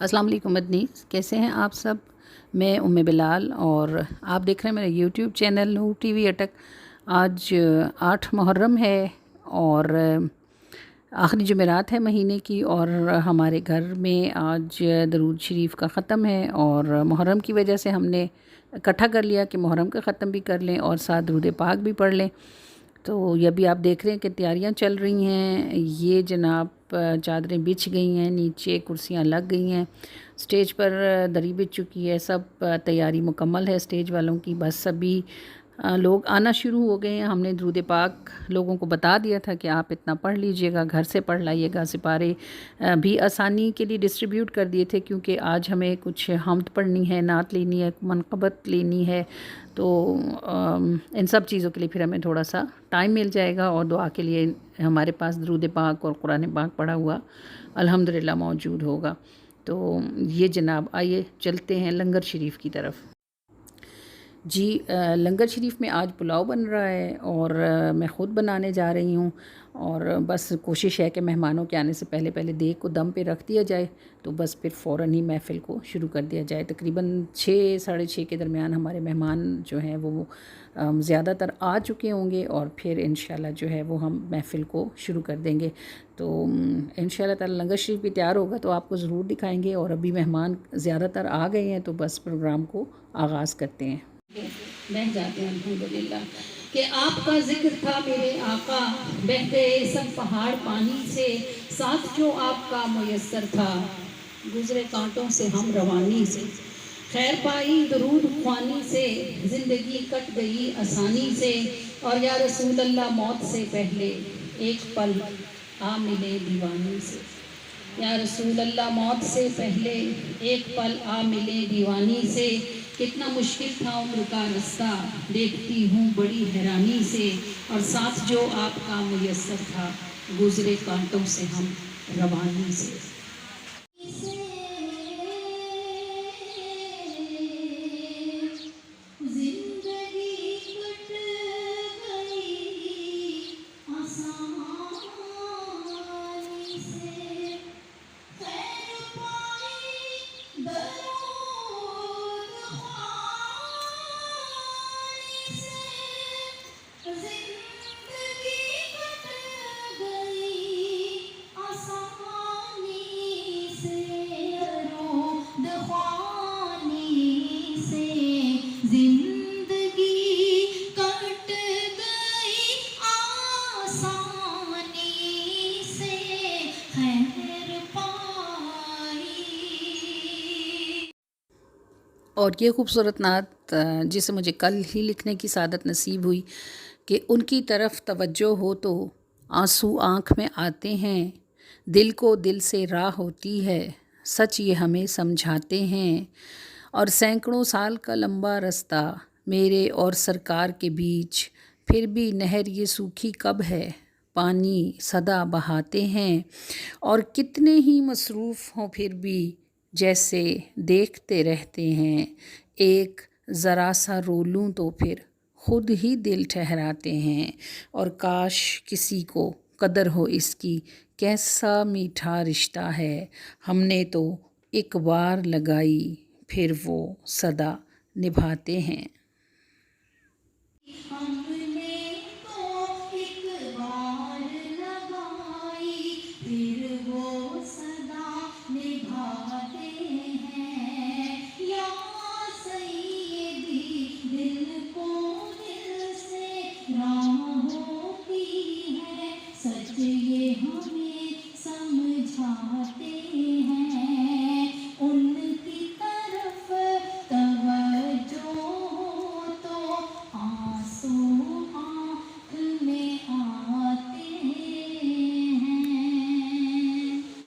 अस्सलाम वालेकुम मदनी, कैसे हैं आप सब। मैं बिलाल और आप देख रहे हैं मेरा यूट्यूब चैनल नूर टीवी अटक। आज 8 मुहर्रम है और आखिरी जुमेरात है महीने की, और हमारे घर में आज दरूद शरीफ का ख़त्म है और मुहर्रम की वजह से हमने इकट्ठा कर लिया कि मुहर्रम का ख़त्म भी कर लें और साथ दरूद पाक भी पढ़ लें। तो ये भी आप देख रहे हैं कि तैयारियां चल रही हैं। ये जनाब चादरें बिछ गई हैं, नीचे कुर्सियां लग गई हैं, स्टेज पर दरी बिछ चुकी है, सब तैयारी मुकम्मल है स्टेज वालों की। बस सभी लोग आना शुरू हो गए हैं। हमने दुरूद पाक लोगों को बता दिया था कि आप इतना पढ़ लीजिएगा, घर से पढ़ लाइएगा। सिपारे भी आसानी के लिए डिस्ट्रीब्यूट कर दिए थे, क्योंकि आज हमें कुछ हम्द पढ़नी है, नात लेनी है, मनक़बत लेनी है। तो इन सब चीज़ों के लिए फिर हमें थोड़ा सा टाइम मिल जाएगा, और दुआ के लिए हमारे पास दरूद पाक और कुरान पाक पढ़ा हुआ अल्हम्दुलिल्लाह मौजूद होगा। तो ये जनाब आइए चलते हैं लंगर शरीफ की तरफ। जी, लंगर शरीफ में आज पुलाव बन रहा है और मैं ख़ुद बनाने जा रही हूँ। और बस कोशिश है कि मेहमानों के आने से पहले पहले देग को दम पे रख दिया जाए, तो बस फिर फ़ौरन ही महफ़िल को शुरू कर दिया जाए। तकरीबन 6 साढ़े 6 के दरमियान हमारे मेहमान जो हैं वो ज़्यादातर आ चुके होंगे, और फिर इंशाल्लाह जो है वो हम महफ़िल को शुरू कर देंगे। तो इंशाल्लाह ताला लंगर शरीफ भी तैयार होगा तो आपको ज़रूर दिखाएंगे। और अभी मेहमान ज़्यादातर आ गए हैं, तो बस प्रोग्राम को आगाज़ करते हैं। बह जाते हैं अल्हम्दुलिल्लाह कि आपका जिक्र था मेरे आका, बहते सब पहाड़ पानी से, साथ जो आपका मुयस्सर था, गुजरे कांटों से हम रवानी से, खैर पाई दरूद ख्वानी से, ज़िंदगी कट गई आसानी से, और या रसूल अल्लाह मौत से पहले एक पल आ मिले दीवानी से। या रसूल अल्लाह मौत से पहले एक पल आ मिले दीवानी से, कितना मुश्किल था उम्र का रास्ता, देखती हूँ बड़ी हैरानी से, और साथ जो आपका मुयस्सर था, गुजरे कांटों से हम रवानी से। और ये खूबसूरत नात जिसे मुझे कल ही लिखने की सादत नसीब हुई कि उनकी तरफ तवज्जो हो तो आंसू आँख में आते हैं, दिल को दिल से राह होती है, सच ये हमें समझाते हैं। और सैकड़ों साल का लंबा रास्ता मेरे और सरकार के बीच, फिर भी नहर ये सूखी कब है, पानी सदा बहाते हैं। और कितने ही मसरूफ़ हों फिर भी जैसे देखते रहते हैं, एक ज़रा सा रो लूँ तो फिर खुद ही दिल ठहराते हैं। और काश किसी को कदर हो इसकी, कैसा मीठा रिश्ता है, हमने तो एक बार लगाई फिर वो सदा निभाते हैं।